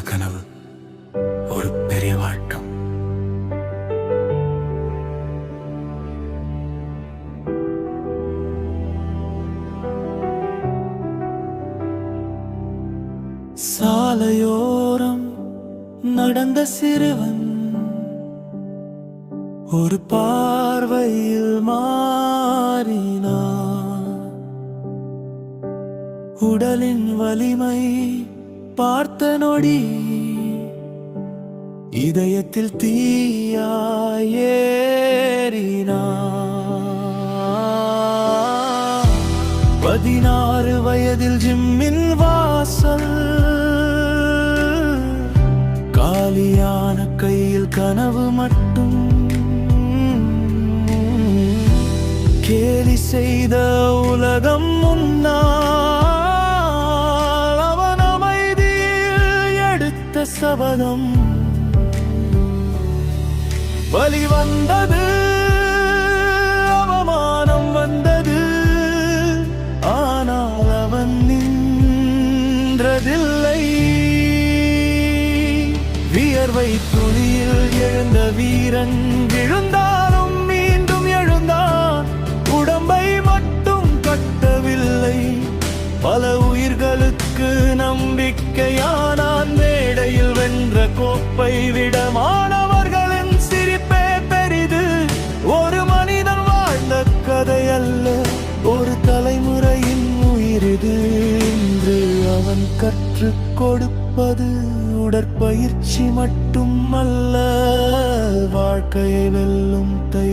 கனவு ஒரு பெரிய வாழ்க்கம். சாலையோரம் நடந்த சிறுவன் ஒரு பார்வையில் மாறினான். உடலின் வலிமை பார்த்த நொடி இதயத்தில் தீயாயேறினான். 16 வயதில் ஜிம்மின் வாசல், காலியான கையில் கனவு மட்டும். கேலி செய்த உலகம் முன்னால் அவன் அமைதியில் எடுத்த சபதம். வலி வந்தது, அவமானம் வந்தது, ஆனால் அவன் நின்றதில்லை. வியர்வை துளியில் எழுந்த வீரன் விழுந்தாலும் மீண்டும் எழுந்தான். உடம்பை மட்டும் கட்டவில்லை, பல உயிர்களுக்கு நம்பிக்கையானான். மேடையில் வென்ற கோப்பை விட மாணவர்களின் சிரிப்பே பெரிது. ஒரு மனிதன் வாழ்ந்த கதை அல்ல, ஒரு தலைமுறையின் உயிரிது. இன்று அவன் கற்றுக் கொடுப்பது உடற்பயிற்சி மட்டும் அல்ல, வாழ்க்கையை வெல்லும் தை